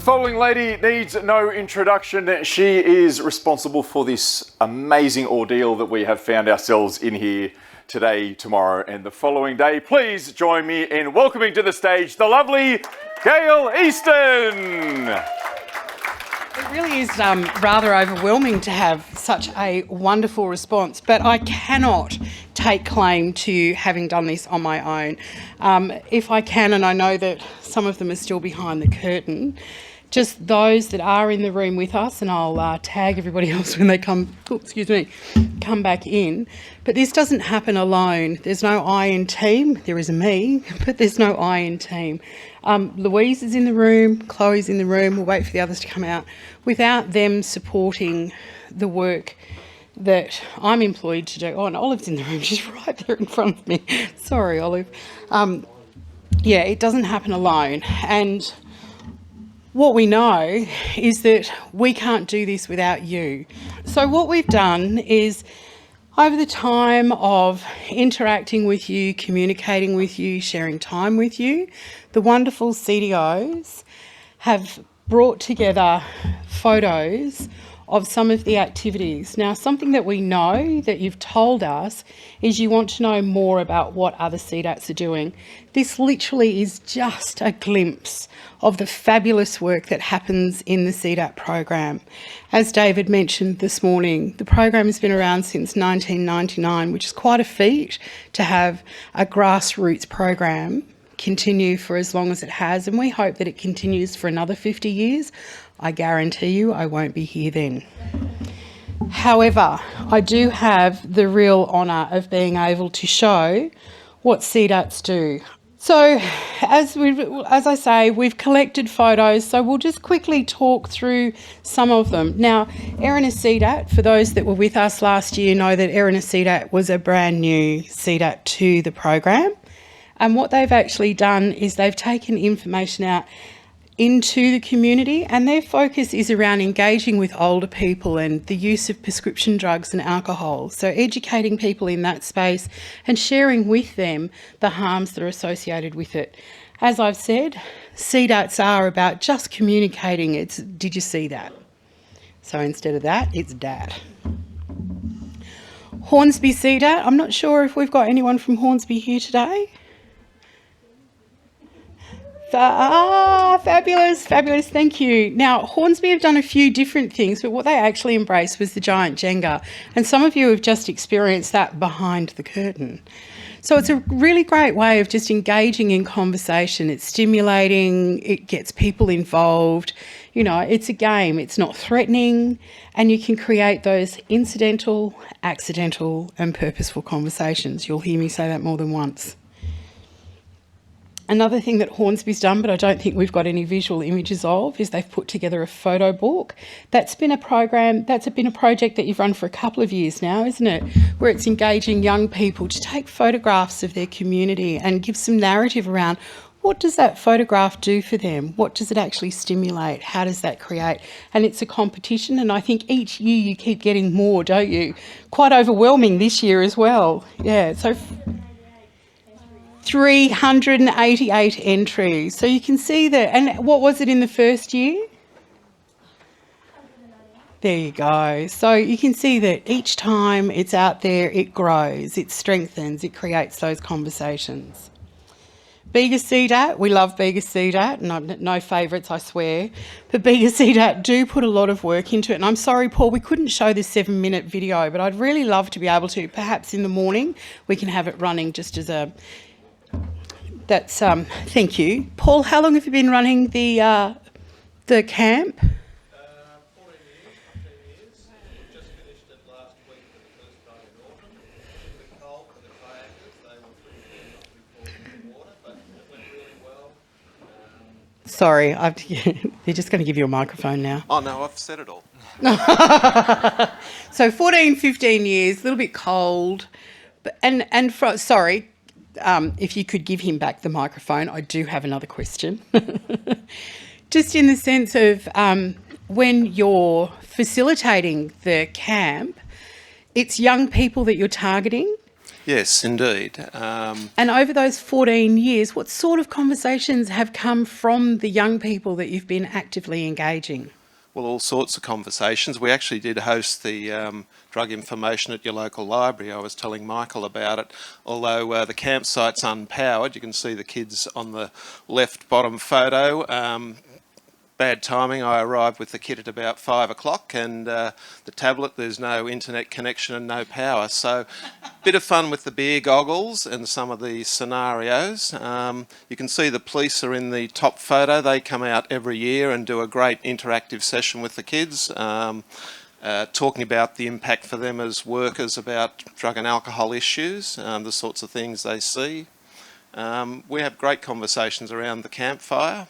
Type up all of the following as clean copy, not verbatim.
The following lady needs no introduction. She is responsible for this amazing ordeal that we have found ourselves in here today, tomorrow, and the following day. Please join me in welcoming to the stage the lovely Gail Easton. It really is rather overwhelming to have such a wonderful response, but I cannot take claim to having done this on my own. If I can, and I know that some of them are still behind the curtain, just those that are in the room with us, and I'll tag everybody else when they come back in. But this doesn't happen alone. There's no I in team. There is a me, but there's no I in team. Louise is in the room, Chloe's in the room. We'll wait for the others to come out. Without them supporting the work that I'm employed to do. Oh, and Olive's in the room. She's right there in front of me. Sorry, Olive. Yeah, it doesn't happen alone. And what we know is that we can't do this without you. So what we've done is, over the time of interacting with you, communicating with you, sharing time with you, the wonderful CDOs have brought together photos of some of the activities. Now, something that we know that you've told us is you want to know more about what other CDATs are doing. This literally is just a glimpse of the fabulous work that happens in the CDAT program. As David mentioned this morning, the program has been around since 1999, which is quite a feat to have a grassroots program continue for as long as it has, and we hope that it continues for another 50 years. I guarantee you I won't be here then. However, I do have the real honour of being able to show what CDATs do. So, as I say, we've collected photos, so we'll just quickly talk through some of them. Now, Erin CDAT, for those that were with us last year, know that Erin CDAT was a brand new CDAT to the program. And what they've actually done is they've taken information out into the community, and their focus is around engaging with older people and the use of prescription drugs and alcohol. So educating people in that space and sharing with them the harms that are associated with it. As I've said, CDATs are about just communicating. It's, did you see that? So instead of that, it's DAT. Hornsby CDAT, I'm not sure if we've got anyone from Hornsby here today. Fabulous, fabulous, thank you. Now, Hornsby have done a few different things, but what they actually embraced was the giant Jenga, and some of you have just experienced that behind the curtain. So it's a really great way of just engaging in conversation. It's stimulating, it gets people involved. You know, it's a game, it's not threatening, and you can create those incidental, accidental, and purposeful conversations. You'll hear me say that more than once. Another thing that Hornsby's done, but I don't think we've got any visual images of, is they've put together a photo book. That's been a program, that's been a project that you've run for a couple of years now, isn't it? Where it's engaging young people to take photographs of their community and give some narrative around what does that photograph do for them? What does it actually stimulate? How does that create? And it's a competition, and I think each year you keep getting more, don't you? Quite overwhelming this year as well. Yeah, so 388 entries. So you can see that. And what was it in the first year? There you go. So you can see that each time it's out there, it grows, it strengthens, it creates those conversations. Bega CDAT, we love Bega CDAT, no favourites, I swear. But Bega CDAT do put a lot of work into it. And I'm sorry, Paul, we couldn't show this 7-minute video, but I'd really love to be able to. Perhaps in the morning we can have it running just as a... That's thank you, Paul. How long have you been running the camp? 14 years. Just finished it last week for the first time in autumn. It was cold for the kayakers. They were pretty keen not to be falling in the water, but it went really well. Sorry, they're just going to give you a microphone now. Oh no, I've said it all. So 14, 15 years, a little bit cold, but sorry. If you could give him back the microphone, I do have another question. Just in the sense of when you're facilitating the camp, it's young people that you're targeting. Yes, indeed. And over those 14 years, what sort of conversations have come from the young people that you've been actively engaging? Well, all sorts of conversations. We actually did host the drug information at your local library. I was telling Michael about it. Although the campsite's unpowered, you can see the kids on the left bottom photo. Bad timing, I arrived with the kit at about 5 o'clock, and the tablet, there's no internet connection and no power. So bit of fun with the beer goggles and some of the scenarios. You can see the police are in the top photo. They come out every year and do a great interactive session with the kids, talking about the impact for them as workers about drug and alcohol issues, the sorts of things they see. We have great conversations around the campfire.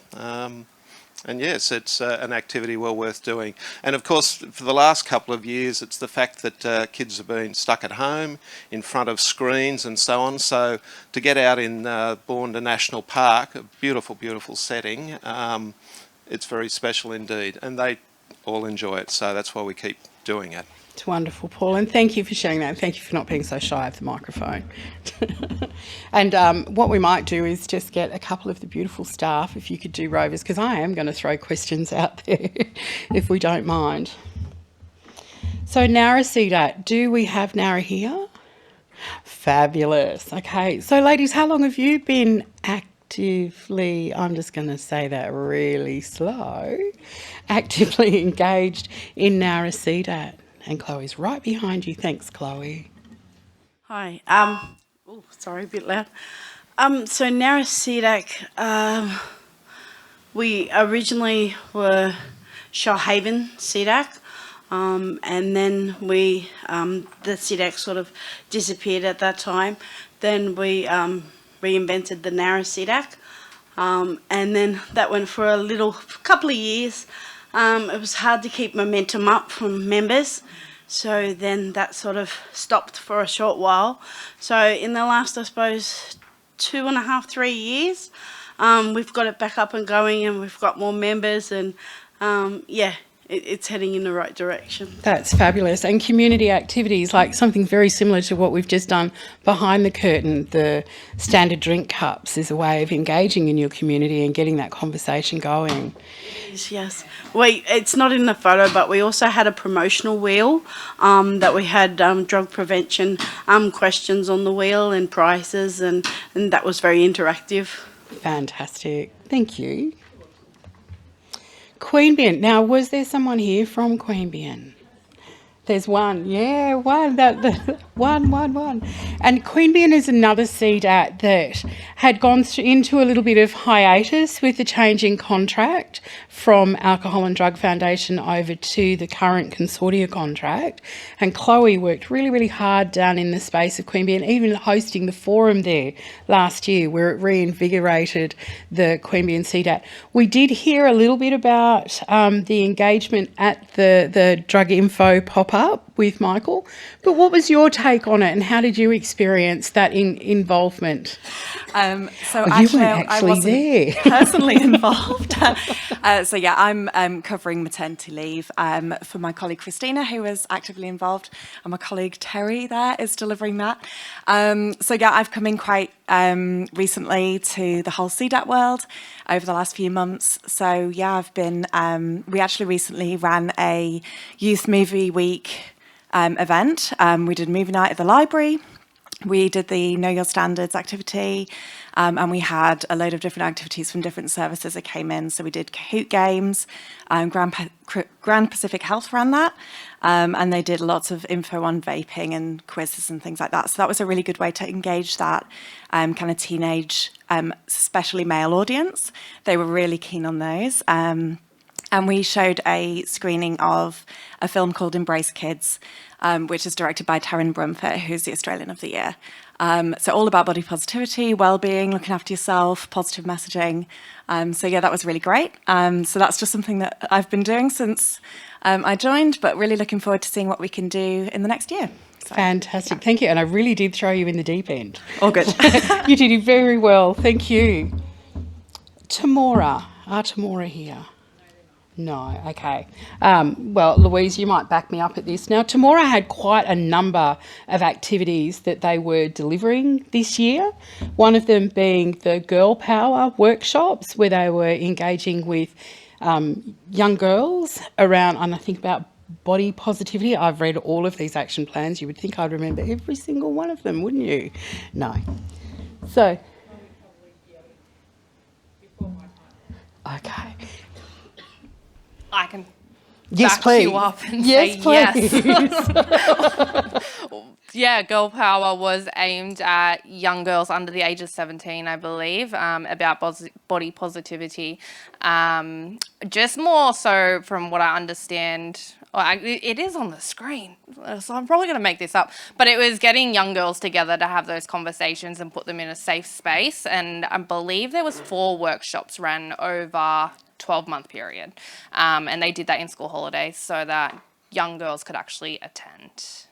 And yes, it's an activity well worth doing. And of course, for the last couple of years, it's the fact that kids have been stuck at home in front of screens and so on. So to get out in Bourne National Park, a beautiful, beautiful setting, it's very special indeed. And they all enjoy it. So that's why we keep doing it. It's wonderful, Paul, and thank you for sharing that. And thank you for not being so shy of the microphone. And what we might do is just get a couple of the beautiful staff, if you could do rovers, because I am going to throw questions out there, if we don't mind. So NARA CDAT, do we have NARA here? Fabulous. Okay, so ladies, how long have you been actively, I'm just going to say that really slow, actively engaged in NARA CDAT? And Chloe's right behind you. Thanks, Chloe. Hi. Sorry, a bit loud. So NARA CDAC, we originally were Shoalhaven CDAC, and then the CDAC sort of disappeared at that time. Then we reinvented the NARA CDAC, and then that went for a couple of years. It was hard to keep momentum up from members, so then that sort of stopped for a short while. So in the last, I suppose, 2.5, 3 years, we've got it back up and going, and we've got more members, and it's heading in the right direction. That's fabulous. And community activities, like something very similar to what we've just done behind the curtain, the standard drink cups, is a way of engaging in your community and getting that conversation going. Yes. It's not in the photo, but we also had a promotional wheel that we had drug prevention questions on the wheel and prices, and that was very interactive. Fantastic. Thank you. Queanbeyan. Now, was there someone here from Queanbeyan? There's one. Yeah, one. One. And Queanbeyan is another CDAT that had gone into a little bit of hiatus with the change in contract from Alcohol and Drug Foundation over to the current consortia contract. And Chloe worked really, really hard down in the space of Queanbeyan, even hosting the forum there last year where it reinvigorated the Queanbeyan CDAT. We did hear a little bit about the engagement at the Drug Info pop-up with Michael, but what was your take on it and how did you experience that involvement? So you weren't I actually wasn't there. personally involved. So yeah, I'm covering maternity leave for my colleague Christina, who is actively involved, and my colleague Terry there is delivering that. So yeah, I've come in quite recently to the whole CDAT world over the last few months. So yeah, I've been, we actually recently ran a youth movie week event. We did movie night at the library. We did the Know Your Standards activity, and we had a load of different activities from different services that came in. So we did Kahoot games, Grand Pacific Health ran that, and they did lots of info on vaping and quizzes and things like that. So that was a really good way to engage that kind of teenage, especially male audience. They were really keen on those. And we showed a screening of a film called Embrace Kids, which is directed by Taryn Brumfitt, who's the Australian of the Year. So all about body positivity, well-being, looking after yourself, positive messaging. So yeah, that was really great. So that's just something that I've been doing since I joined, but really looking forward to seeing what we can do in the next year. So, Fantastic. Yeah. Thank you. And I really did throw you in the deep end. All good. You did it very well. Thank you. Tamora. Are Tamora here? No, okay. Well, Louise, you might back me up at this. Now, Temora had quite a number of activities that they were delivering this year, one of them being the Girl Power workshops, where they were engaging with young girls around, and I think about body positivity. I've read all of these action plans. You would think I'd remember every single one of them, wouldn't you? No. So, okay. I can Yes, back please. you up and Yes, say please. yes. Yeah, Girl Power was aimed at young girls under the age of 17, I believe, about body positivity. Just more so from what I understand, it is on the screen, so I'm probably going to make this up, but it was getting young girls together to have those conversations and put them in a safe space, and I believe there was 4 workshops ran over 12-month period, and they did that in school holidays so that young girls could actually attend.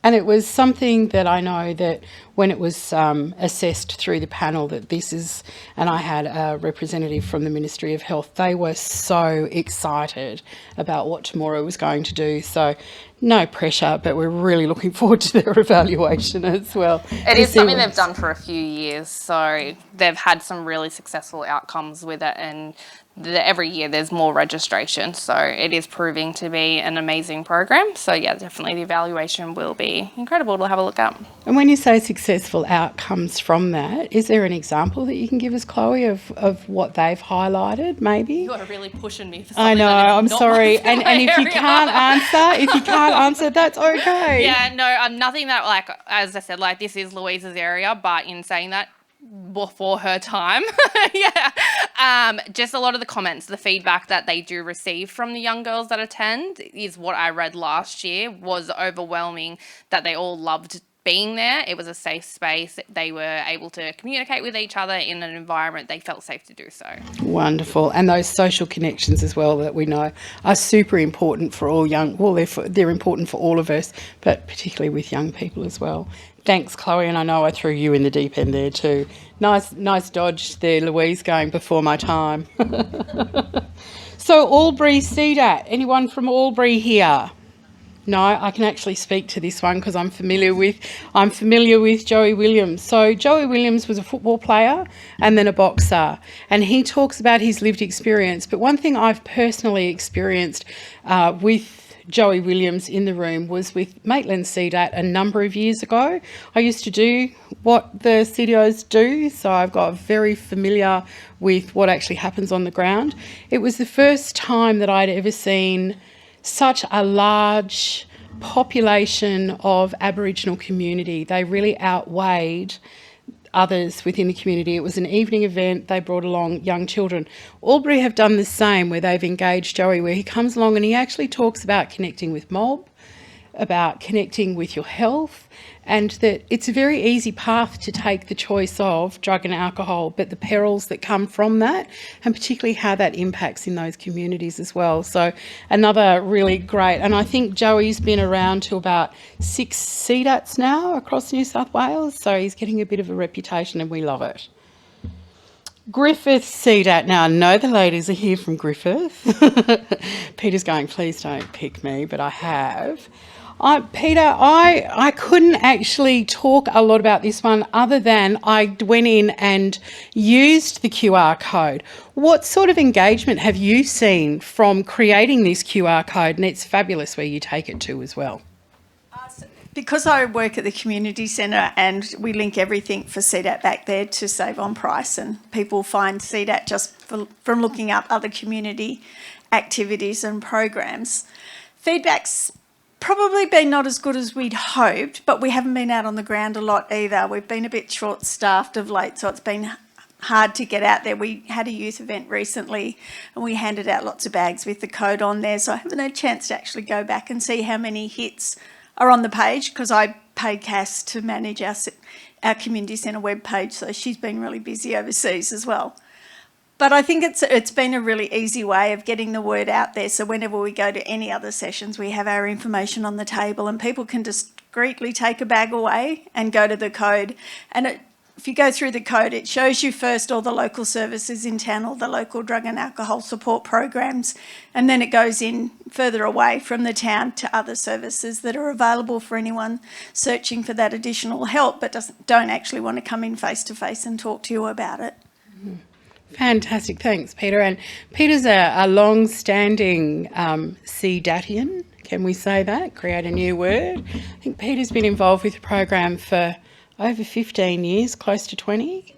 And it was something that I know that when it was assessed through the panel that this is, and I had a representative from the Ministry of Health, they were so excited about what Temora was going to do. So no pressure, but we're really looking forward to their evaluation as well. It is something they've done for a few years, so they've had some really successful outcomes with it, and every year there's more registration, so it is proving to be an amazing program. So yeah, definitely the evaluation will be incredible to have a look at. And when you say successful outcomes from that, is there an example that you can give us, Chloe, of what they've highlighted, maybe? You are really pushing me for something. I know, that is I'm not sorry. my And if you area. can't answer, that's okay. Yeah, no, nothing that, like, as I said, like, this is Louise's area, but in saying that, before her time, just a lot of the comments, the feedback that they do receive from the young girls that attend is what I read last year was overwhelming, that they all loved being there. It was a safe space. They were able to communicate with each other in an environment they felt safe to do so. Wonderful. And those social connections as well that we know are super important for all young, well, they're important for all of us, but particularly with young people as well. Thanks, Chloe, and I know I threw you in the deep end there too. Nice dodge there, Louise, going before my time. So Albury CDAT, anyone from Albury here? No, I can actually speak to this one because I'm familiar with Joey Williams. So Joey Williams was a football player and then a boxer, and he talks about his lived experience. But one thing I've personally experienced with Joey Williams in the room was with Maitland CDAT a number of years ago. I used to do what the CDOs do, so I've got very familiar with what actually happens on the ground. It was the first time that I'd ever seen such a large population of Aboriginal community. They really outweighed others within the community. It was an evening event. They brought along young children. Albury have done the same, where they've engaged Joey, where he comes along and he actually talks about connecting with mob, about connecting with your health, and that it's a very easy path to take the choice of drug and alcohol, but the perils that come from that, and particularly how that impacts in those communities as well. So another really great, and I think Joey's been around to about 6 CDATs now across New South Wales, so he's getting a bit of a reputation and we love it. Griffith CDAT. Now, I know the ladies are here from Griffith. Peter's going, please don't pick me, but I have. Peter, I couldn't actually talk a lot about this one other than I went in and used the QR code. What sort of engagement have you seen from creating this QR code? And it's fabulous where you take it to as well. Because I work at the community centre and we link everything for CDAT back there to save on price, and people find CDAT just from looking up other community activities and programs. Feedback's probably been not as good as we'd hoped, but we haven't been out on the ground a lot either. We've been a bit short-staffed of late, so it's been hard to get out there. We had a youth event recently and we handed out lots of bags with the code on there, so I haven't had a chance to actually go back and see how many hits are on the page, because I paid Cass to manage our community centre webpage, so she's been really busy overseas as well. But I think it's been a really easy way of getting the word out there, so whenever we go to any other sessions, we have our information on the table and people can discreetly take a bag away and go to the code. And if you go through the code, it shows you first all the local services in town, all the local drug and alcohol support programs, and then it goes in further away from the town to other services that are available for anyone searching for that additional help but don't actually want to come in face to face and talk to you about it. Fantastic, thanks, Peter. And Peter's a long-standing CDATian, can we say that? Create a new word. I think Peter's been involved with the program for over 15 years, close to 20.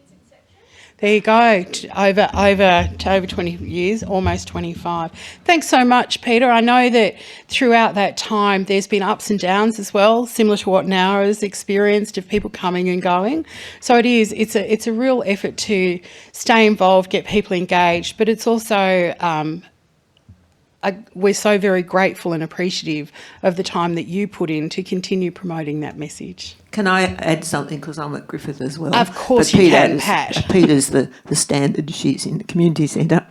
There you go, over 20 years, almost 25. Thanks so much, Peter. I know that throughout that time there's been ups and downs as well, similar to what Nara's experienced of people coming and going. So it's a real effort to stay involved, get people engaged, but it's also we're so very grateful and appreciative of the time that you put in to continue promoting that message. Can I add something, because I'm at Griffith as well? Of course you can, Pat. Peter's the standard. She's in the community centre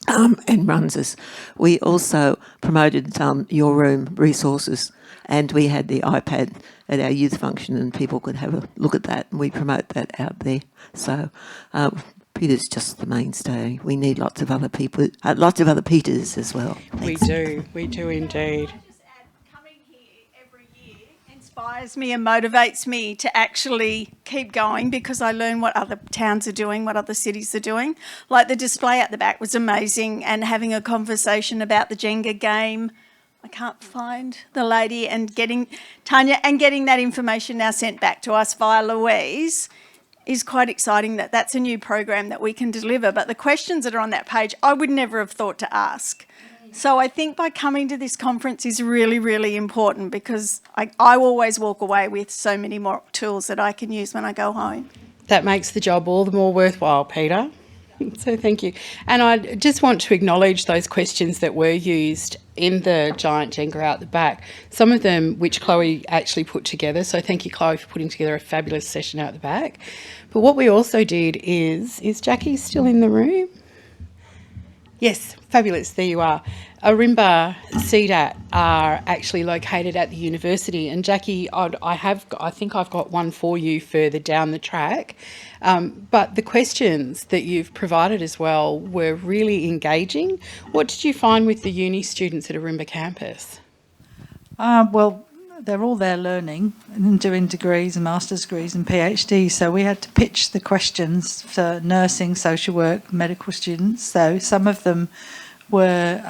and runs us. We also promoted Your Room resources, and we had the iPad at our youth function, and people could have a look at that, and we promote that out there. So Peter's just the mainstay. We need lots of other people, lots of other Peters as well. Thanks. We do indeed. Coming here every year inspires me and motivates me to actually keep going, because I learn what other towns are doing, what other cities are doing. Like the display at the back was amazing, and having a conversation about the Jenga game. I can't find the lady, and getting Tanya and getting that information now sent back to us via Louise is quite exciting. That's a new program that we can deliver. But the questions that are on that page, I would never have thought to ask. So I think by coming to this conference is really, really important, because I always walk away with so many more tools that I can use when I go home. That makes the job all the more worthwhile, Peter. So thank you. And I just want to acknowledge those questions that were used in the giant Jenga out the back, some of them which Chloe actually put together. So thank you, Chloe, for putting together a fabulous session out the back. But what we also did is Jackie still in the room? Yes, fabulous, there you are. Ourimbah CDAT are actually located at the university, and Jackie, I think I've got one for you further down the track. But the questions that you've provided as well were really engaging. What did you find with the uni students at Ourimbah campus? Well, they're all there learning and doing degrees and master's degrees and PhDs. So we had to pitch the questions for nursing, social work, medical students. So some of them were,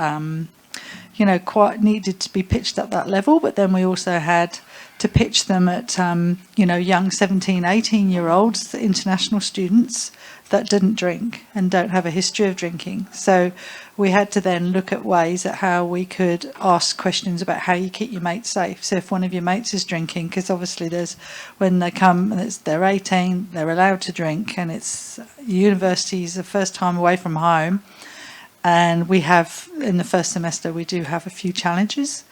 quite needed to be pitched at that level. But then we also had to pitch them at, young 17, 18-year-olds, international students that didn't drink and don't have a history of drinking. So we had to then look at ways at how we could ask questions about how you keep your mates safe. So if one of your mates is drinking, because obviously when they come and they're 18, they're allowed to drink, and it's university's the first time away from home. And we have, in the first semester, we do have a few challenges.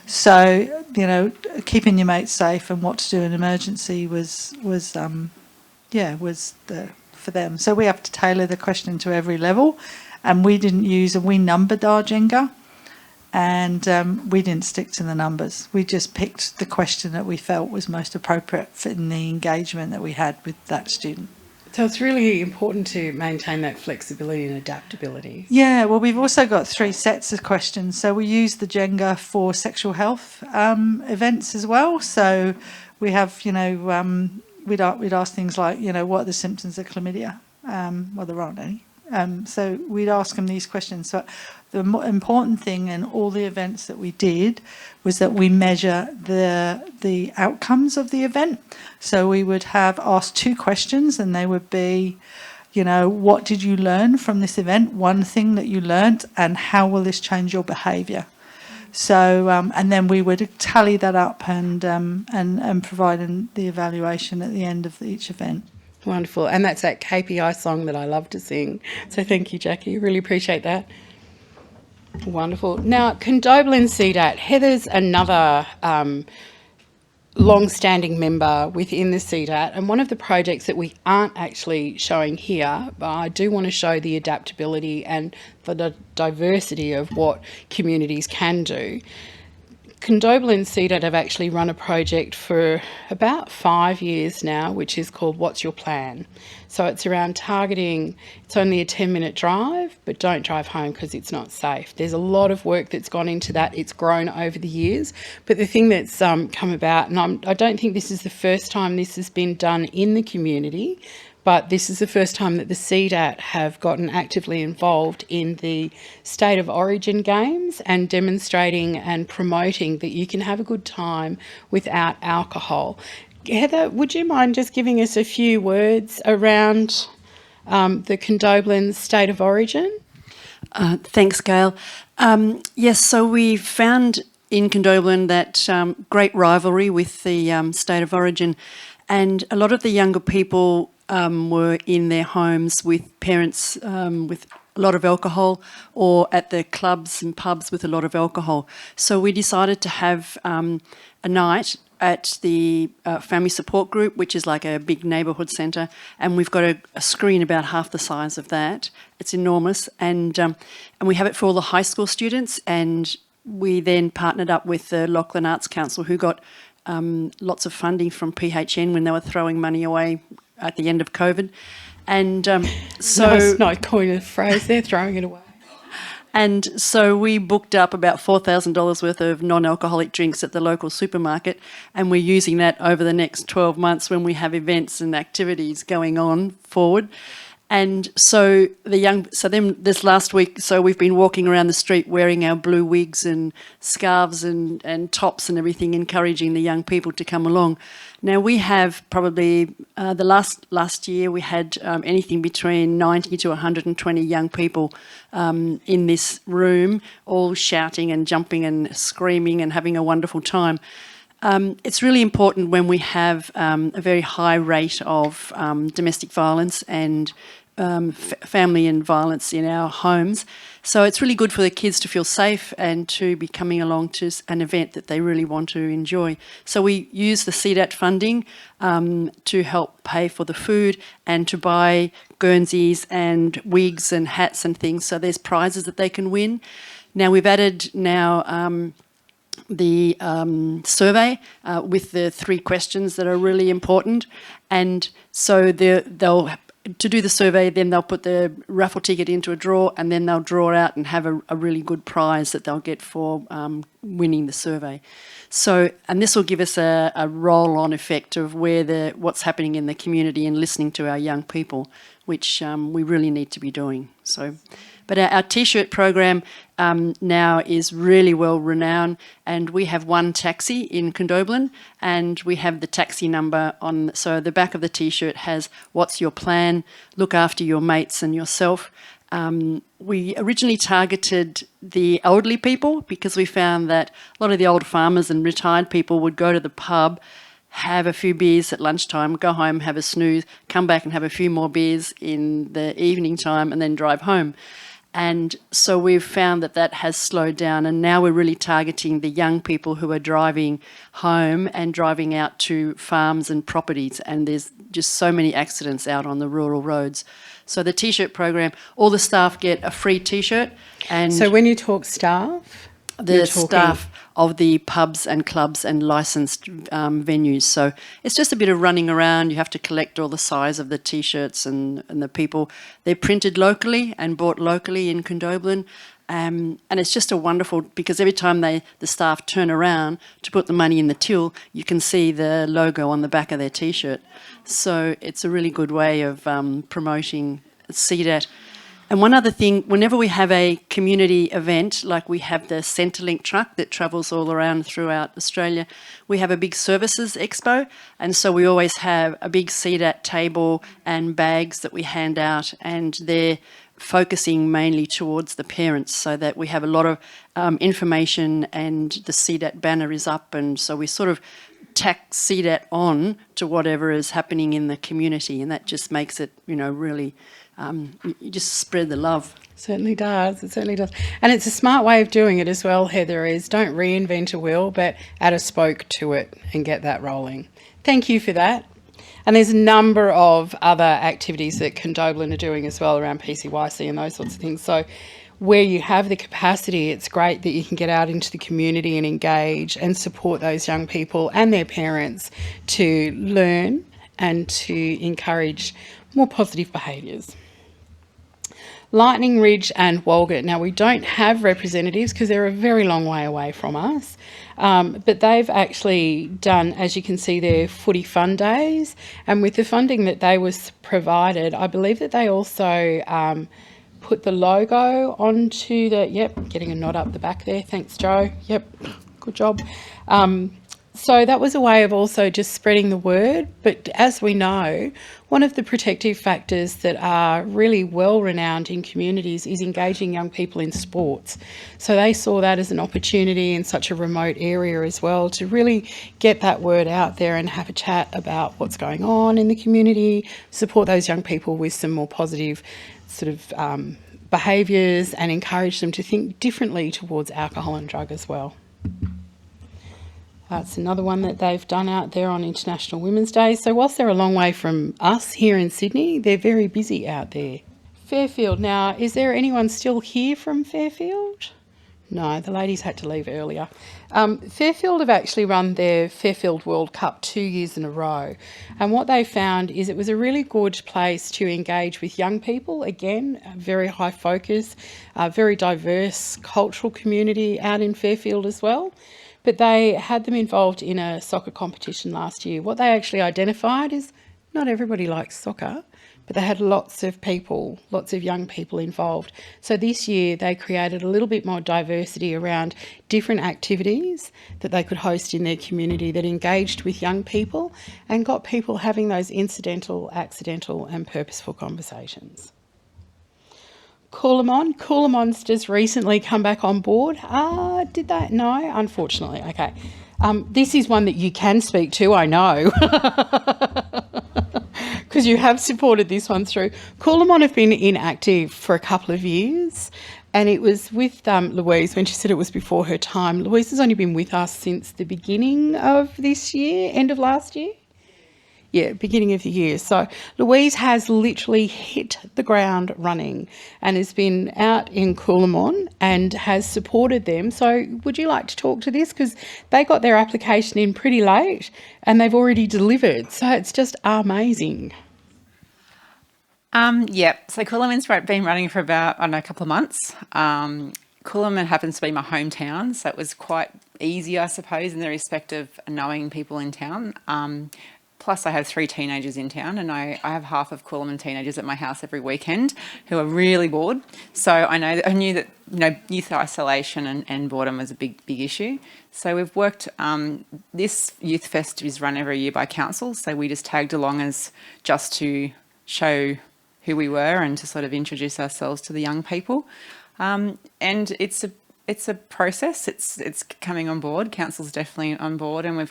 So, keeping your mates safe and what to do in emergency was for them. So we have to tailor the question to every level, and we numbered our Jenga, and we didn't stick to the numbers. We just picked the question that we felt was most appropriate in the engagement that we had with that student. So it's really important to maintain that flexibility and adaptability. Yeah, well, we've also got 3 sets of questions. So we use the Jenga for sexual health events as well. So we have, we'd ask things like, what are the symptoms of chlamydia? Well, there aren't any. So we'd ask them these questions. So the important thing in all the events that we did was that we measure the outcomes of the event. So we would have asked 2 questions, and they would be, what did you learn from this event? One thing that you learnt, and how will this change your behaviour? So, and then we would tally that up and provide the evaluation at the end of each event. Wonderful. And that's that KPI song that I love to sing. So thank you, Jackie. Really appreciate that. Wonderful. Now, Condobolin CDAT. Heather's another long-standing member within the CDAT, and one of the projects that we aren't actually showing here, but I do want to show the adaptability and the diversity of what communities can do. Condobolin CDAT have actually run a project for about 5 years now, which is called What's Your Plan? So it's around targeting, it's only a 10-minute drive, but don't drive home because it's not safe. There's a lot of work that's gone into that. It's grown over the years. But the thing that's come about, and I don't think this is the first time this has been done in the community, but this is the first time that the CDAT have gotten actively involved in the State of Origin games and demonstrating and promoting that you can have a good time without alcohol. Heather, would you mind just giving us a few words around the Condobolin State of Origin? Thanks, Gail. Yes, so we found in Condobolin that great rivalry with the State of Origin, and a lot of the younger people were in their homes with parents with a lot of alcohol, or at the clubs and pubs with a lot of alcohol. So we decided to have a night at the family support group, which is like a big neighbourhood centre, and we've got a screen about half the size of that. It's enormous, and we have it for all the high school students, and we then partnered up with the Lachlan Arts Council, who got lots of funding from PHN when they were throwing money away at the end of COVID. And so... No coin of phrase, they're throwing it away. And so we booked up about $4,000 worth of non-alcoholic drinks at the local supermarket, and we're using that over the next 12 months when we have events and activities going on forward. And so this last week, so we've been walking around the street wearing our blue wigs and scarves and tops and everything, encouraging the young people to come along. Now we have probably, the last year we had anything between 90 to 120 young people in this room, all shouting and jumping and screaming and having a wonderful time. It's really important when we have a very high rate of domestic violence and family and violence in our homes. So it's really good for the kids to feel safe and to be coming along to an event that they really want to enjoy. So we use the CDAT funding to help pay for the food and to buy Guernseys and wigs and hats and things. So there's prizes that they can win. Now we've added the survey with the 3 questions that are really important, and so to do the survey, then they'll put the raffle ticket into a draw, and then they'll draw out and have a really good prize that they'll get for winning the survey. So, and this will give us a roll-on effect of what's happening in the community and listening to our young people, which we really need to be doing. So. But our T-shirt program now is really well renowned, and we have one taxi in Condobolin, and we have the taxi number on. So the back of the T-shirt has "What's your plan? Look after your mates and yourself." We originally targeted the elderly people because we found that a lot of the old farmers and retired people would go to the pub, have a few beers at lunchtime, go home, have a snooze, come back and have a few more beers in the evening time, and then drive home. And so we've found that has slowed down, and now we're really targeting the young people who are driving home and driving out to farms and properties, and there's just so many accidents out on the rural roads. So the T-shirt program, all the staff get a free T-shirt. And so when you talk staff? The staff of the pubs and clubs and licensed venues. So it's just a bit of running around. You have to collect all the size of the T-shirts and the people. They're printed locally and bought locally in Condobolin. And it's just a wonderful, because every time the staff turn around to put the money in the till, you can see the logo on the back of their T-shirt. So it's a really good way of promoting CDAT. And one other thing, whenever we have a community event, like we have the Centrelink truck that travels all around throughout Australia, we have a big services expo, and so we always have a big CDAT table and bags that we hand out, and they're focusing mainly towards the parents, so that we have a lot of information, and the CDAT banner is up, and so we sort of tack CDAT on to whatever is happening in the community, and that just makes it, really... you just spread the love. Certainly does. It certainly does. And it's a smart way of doing it as well, Heather, is don't reinvent a wheel, but add a spoke to it and get that rolling. Thank you for that. And there's a number of other activities that Condobolin are doing as well around PCYC and those sorts of things. So where you have the capacity, it's great that you can get out into the community and engage and support those young people and their parents to learn and to encourage more positive behaviours. Lightning Ridge and Walgett. Now, we don't have representatives because they're a very long way away from us, but they've actually done, as you can see, their footy fun days, and with the funding that they was provided, I believe that they also put the logo onto the, yep, getting a nod up the back there, thanks Joe, yep, good job. So that was a way of also just spreading the word. But as we know, one of the protective factors that are really well renowned in communities is engaging young people in sports. So they saw that as an opportunity in such a remote area as well to really get that word out there and have a chat about what's going on in the community, support those young people with some more positive sort of behaviours and encourage them to think differently towards alcohol and drug as well. It's another one that they've done out there on International Women's Day. So whilst they're a long way from us here in Sydney, they're very busy out there. Fairfield. Now, is there anyone still here from Fairfield? No, the ladies had to leave earlier. Fairfield have actually run their Fairfield World Cup 2 years in a row. And what they found is it was a really good place to engage with young people. Again, a very high focus, a very diverse cultural community out in Fairfield as well. But they had them involved in a soccer competition last year. What they actually identified is not everybody likes soccer, but they had lots of people, lots of young people involved. So this year they created a little bit more diversity around different activities that they could host in their community that engaged with young people and got people having those incidental, accidental and purposeful conversations. Coolamon's just recently come back on board. Did they? No, unfortunately. Okay. This is one that you can speak to, I know, because you have supported this one through. Coolamon have been inactive for a couple of years, and it was with Louise when she said it was before her time. Louise has only been with us since the beginning of this year, end of last year. Yeah, beginning of the year. So Louise has literally hit the ground running and has been out in Coolamon and has supported them. So would you like to talk to this? Because they got their application in pretty late and they've already delivered. So it's just amazing. Yeah, so Coolamon's been running for about, I don't know, a couple of months. Coolaman happens to be my hometown, so it was quite easy, I suppose, in the respect of knowing people in town. Plus, I have 3 teenagers in town, and I have half of Coolaman teenagers at my house every weekend who are really bored. So I knew that youth isolation and boredom was a big issue. So we've worked. This youth fest is run every year by council, so we just tagged along as just to show who we were and to sort of introduce ourselves to the young people. And it's a process. It's coming on board. Council's definitely on board, and we're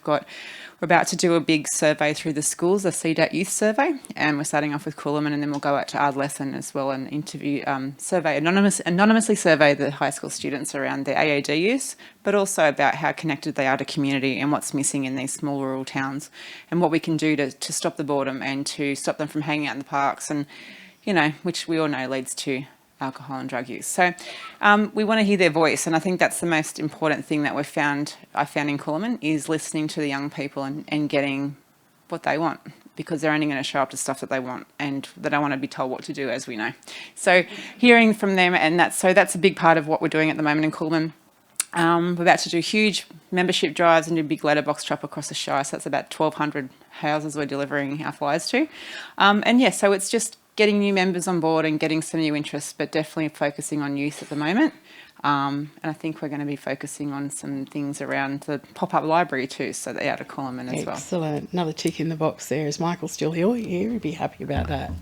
about to do a big survey through the schools, a CDAT youth survey, and we're starting off with Coolaman, and then we'll go out to Ardlesson as well and interview, anonymously survey the high school students around their AAD use, but also about how connected they are to community and what's missing in these small rural towns, and what we can do to stop the boredom and to stop them from hanging out in the parks, and which we all know leads to alcohol and drug use. So we want to hear their voice, and I think that's the most important thing that I found in Coolaman is listening to the young people and getting what they want, because they're only going to show up to stuff that they want, and they don't want to be told what to do, as we know. So hearing from them, and that's a big part of what we're doing at the moment in Coolaman. We're about to do huge membership drives and do a big letterbox drop across the Shire, so that's about 1,200 houses we're delivering our flyers to. So it's just getting new members on board and getting some new interests, but definitely focusing on youth at the moment. And I think we're going to be focusing on some things around the pop-up library too, so they're out of Coolaman as well. Excellent. Another tick in the box there. Is Michael still here? Yeah, he'd be happy about that.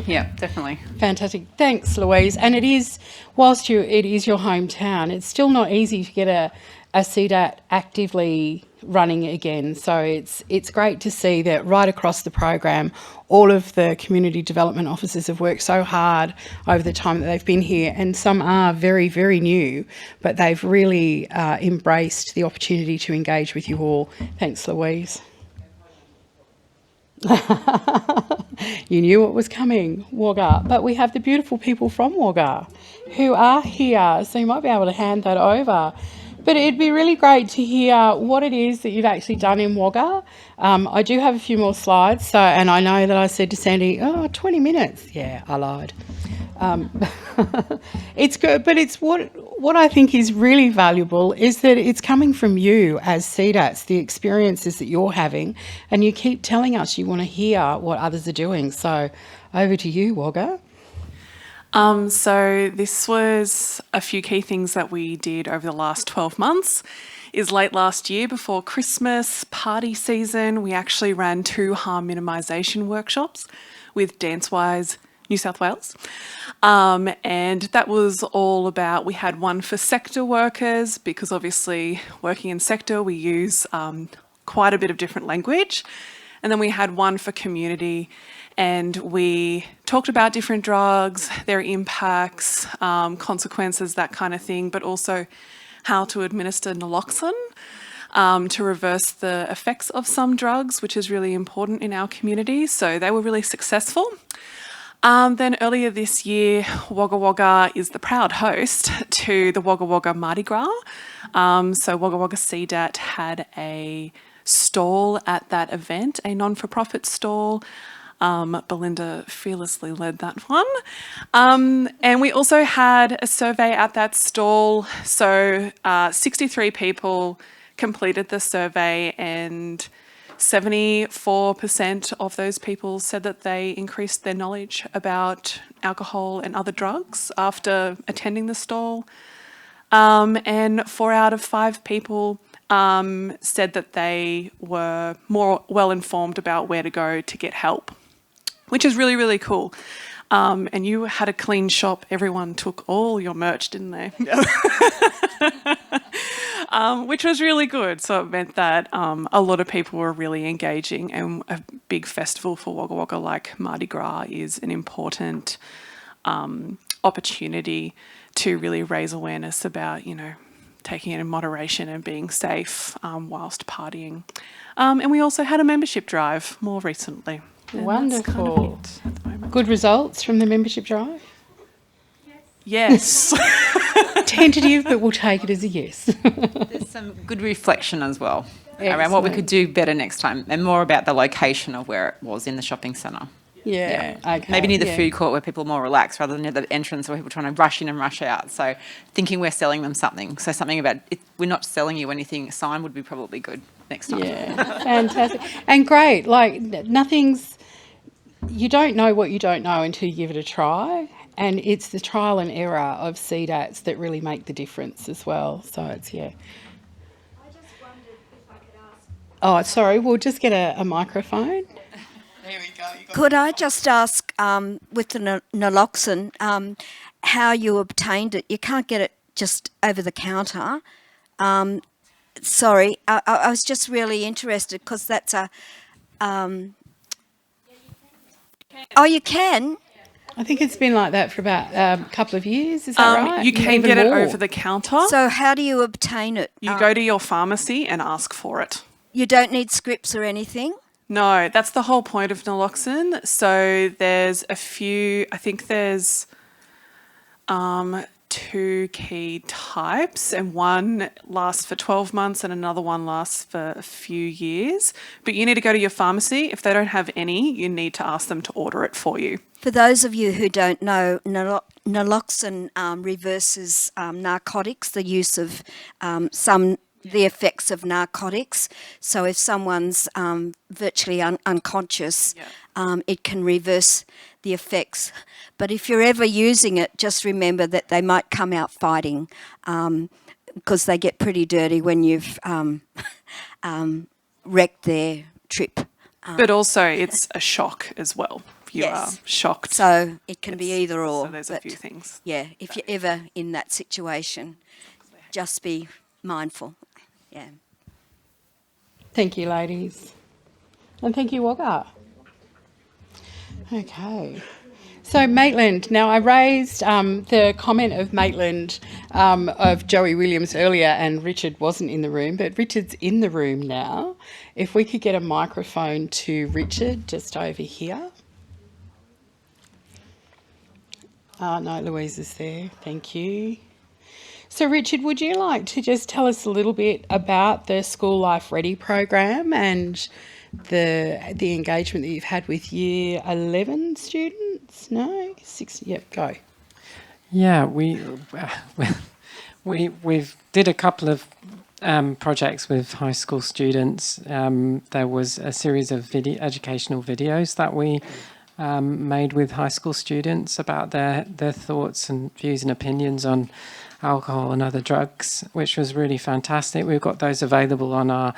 Yeah, definitely. Fantastic. Thanks, Louise. And it is, whilst it is your hometown, it's still not easy to get a CDAT actively running again. So it's great to see that right across the program, all of the community development officers have worked so hard over the time that they've been here, and some are very, very new, but they've really embraced the opportunity to engage with you all. Thanks, Louise. You knew it was coming, Wagga. But we have the beautiful people from Wagga who are here, so you might be able to hand that over. But it'd be really great to hear what it is that you've actually done in Wagga. I do have a few more slides, so, and I know that I said to Sandy, 20 minutes. Yeah, I lied. It's good, but it's what I think is really valuable is that it's coming from you as CDATs, the experiences that you're having, and you keep telling us you want to hear what others are doing. So over to you, Wagga. So this was a few key things that we did over the last 12 months. Is late last year, before Christmas party season, we actually ran 2 harm minimisation workshops with DanceWise New South Wales. And that was all about, we had one for sector workers, because obviously working in sector, we use quite a bit of different language. And then we had one for community, and we talked about different drugs, their impacts, consequences, that kind of thing, but also how to administer naloxone to reverse the effects of some drugs, which is really important in our community. So they were really successful. Then earlier this year, Wagga Wagga is the proud host to the Wagga Wagga Mardi Gras. So Wagga Wagga CDAT had a stall at that event, a non-for-profit stall. Belinda fearlessly led that one. And we also had a survey at that stall. So 63 people completed the survey, and 74% of those people said that they increased their knowledge about alcohol and other drugs after attending the stall. And 4 out of 5 people said that they were more well-informed about where to go to get help, which is really, really cool. And you had a clean shop. Everyone took all your merch, didn't they? Which was really good. So it meant that a lot of people were really engaging, and a big festival for Wagga Wagga like Mardi Gras is an important opportunity to really raise awareness about, taking it in moderation and being safe whilst partying. And we also had a membership drive more recently. And Wonderful. That's kind of it at the moment. Good results from the membership drive? Yes. Tentative, but we'll take it as a yes. There's some good reflection as well around what we could do better next time, and more about the location of where it was in the shopping centre. Yeah. Okay. Maybe near the food court where people are more relaxed, rather than near the entrance where people are trying to rush in and rush out. So thinking we're selling them something. So something about it, we're not selling you anything, a sign would be probably good next time. Yeah, fantastic. And great, you don't know what you don't know until you give it a try. And it's the trial and error of CDATs that really make the difference as well. So it's, yeah. I just wondered if I could ask. Oh, sorry, we'll just get a microphone. There we go. Could I just ask, with the naloxone, how you obtained it? You can't get it just over the counter. Sorry, I was just really interested because that's a... Oh, you can? I think it's been like that for about a couple of years, is that right? You can get it over the counter. So how do you obtain it? You go to your pharmacy and ask for it. You don't need scripts or anything? No, that's the whole point of naloxone. So there's a few, I think there's 2 key types, and one lasts for 12 months and another one lasts for a few years. But you need to go to your pharmacy. If they don't have any, you need to ask them to order it for you. For those of you who don't know, naloxone reverses narcotics, the use of the effects of narcotics. So if someone's virtually unconscious, it can reverse the effects. But if you're ever using it, just remember that they might come out fighting because they get pretty dirty when you've wrecked their trip. But also it's a shock as well. You are shocked. So it can be either or. So there's a few things. Yeah, if you're ever in that situation, just be mindful. Yeah. Thank you, ladies. And thank you, Wagga. Okay. So Maitland, now I raised the comment of Maitland of Joey Williams earlier, and Richard wasn't in the room, but Richard's in the room now. If we could get a microphone to Richard just over here. No, Louise is there. Thank you. So, Richard, would you like to just tell us a little bit about the School Life Ready program and the engagement that you've had with Year 11 students? No? 6? Yep, go. Yeah, we've did a couple of projects with high school students. There was a series of educational videos that we made with high school students about their thoughts and views and opinions on alcohol and other drugs, which was really fantastic. We've got those available on our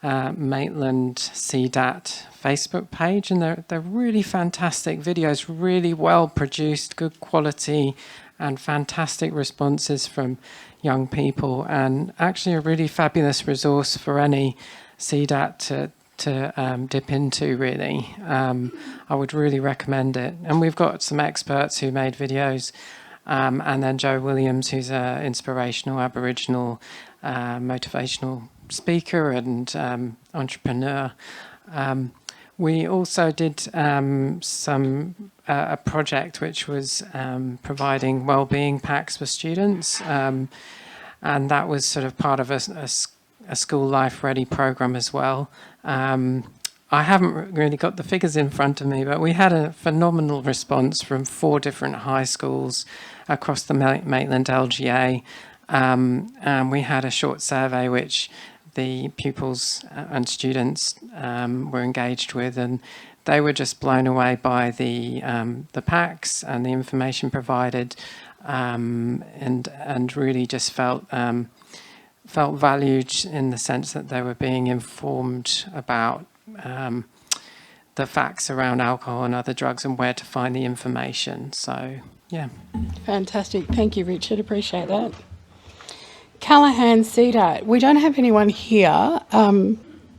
Maitland CDAT Facebook page, and they're really fantastic videos, really well produced, good quality, and fantastic responses from young people, and actually a really fabulous resource for any CDAT to dip into, really. I would really recommend it. And we've got some experts who made videos, and then Joe Williams, who's an inspirational Aboriginal motivational speaker and entrepreneur. We also did a project which was providing wellbeing packs for students, and that was sort of part of a School Life Ready program as well. I haven't really got the figures in front of me, but we had a phenomenal response from 4 different high schools across the Maitland LGA, and we had a short survey which the pupils and students were engaged with, and they were just blown away by the packs and the information provided, and really just felt valued in the sense that they were being informed about the facts around alcohol and other drugs and where to find the information. So, yeah. Fantastic. Thank you, Richard. Appreciate that. Callaghan CDAT. We don't have anyone here.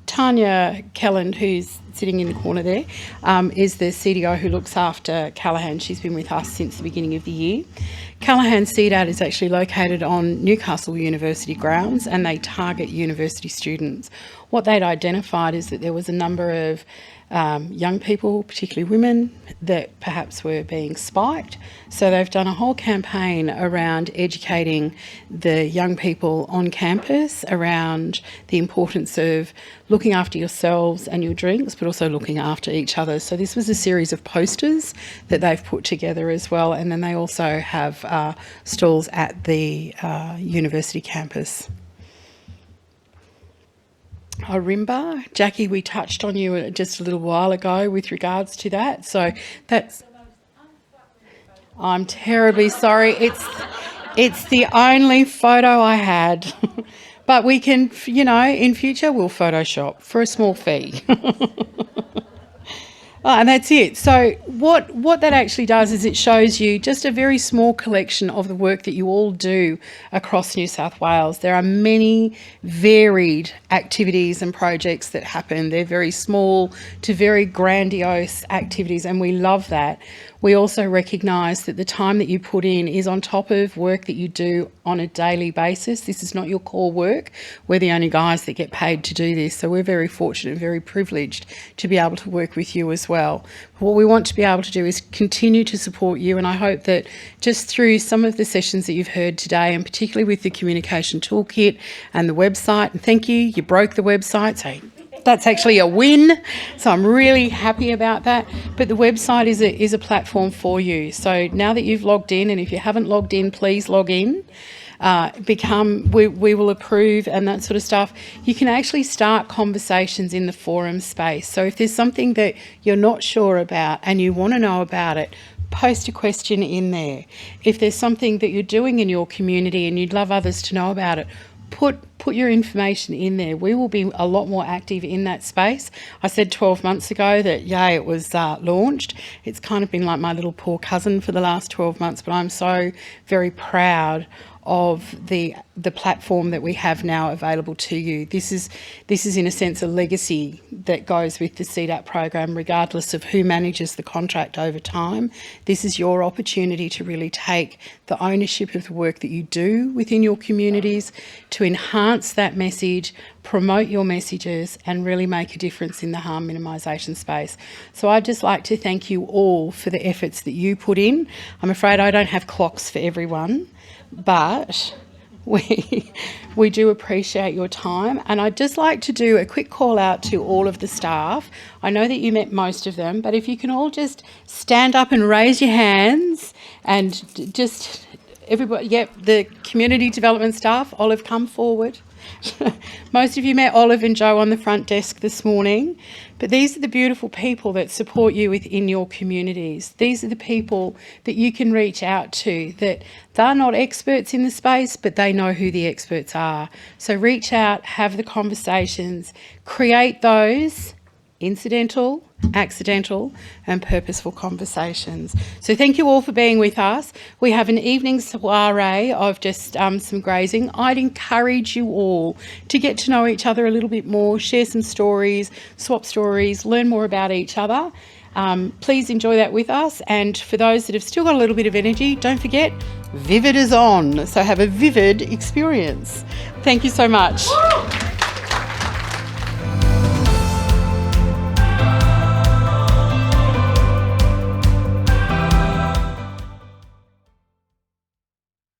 Tanya Kelland, who's sitting in the corner there, is the CDO who looks after Callaghan. She's been with us since the beginning of the year. Callaghan CDAT is actually located on Newcastle University grounds, and they target university students. What they'd identified is that there was a number of young people, particularly women, that perhaps were being spiked. So they've done a whole campaign around educating the young people on campus around the importance of looking after yourselves and your drinks, but also looking after each other. So this was a series of posters that they've put together as well. And then they also have stalls at the university campus. Orimba. Jackie, we touched on you just a little while ago with regards to that. So that's... I'm terribly sorry. It's the only photo I had. But we can, in future we'll Photoshop for a small fee. And that's it. So what that actually does is it shows you just a very small collection of the work that you all do across New South Wales. There are many varied activities and projects that happen. They're very small to very grandiose activities, and we love that. We also recognise that the time that you put in is on top of work that you do on a daily basis. This is not your core work. We're the only guys that get paid to do this. So we're very fortunate and very privileged to be able to work with you as well. What we want to be able to do is continue to support you, and I hope that just through some of the sessions that you've heard today, and particularly with the communication toolkit and the website, and thank you, you broke the website, so that's actually a win. So I'm really happy about that. But the website is a platform for you. So now that you've logged in, and if you haven't logged in, please log in. We will approve and that sort of stuff. You can actually start conversations in the forum space. So if there's something that you're not sure about and you want to know about it, post a question in there. If there's something that you're doing in your community and you'd love others to know about it, put your information in there. We will be a lot more active in that space. I said 12 months ago that, yay, it was launched. It's kind of been like my little poor cousin for the last 12 months, but I'm so very proud of the platform that we have now available to you. This is in a sense a legacy that goes with the CDAT program, regardless of who manages the contract over time. This is your opportunity to really take the ownership of the work that you do within your communities, to enhance that message, promote your messages, and really make a difference in the harm minimisation space. So I'd just like to thank you all for the efforts that you put in. I'm afraid I don't have clocks for everyone, but we do appreciate your time. And I'd just like to do a quick call out to all of the staff. I know that you met most of them, but if you can all just stand up and raise your hands, and just everybody, the community development staff, Olive, come forward. Most of you met Olive and Joe on the front desk this morning, but these are the beautiful people that support you within your communities. These are the people that you can reach out to, that they're not experts in the space, but they know who the experts are. So reach out, have the conversations, create those incidental, accidental and purposeful conversations. So thank you all for being with us. We have an evening soiree of just some grazing. I'd encourage you all to get to know each other a little bit more, share some stories, swap stories, learn more about each other. Please enjoy that with us. And for those that have still got a little bit of energy, don't forget, Vivid is on. So have a vivid experience. Thank you so much.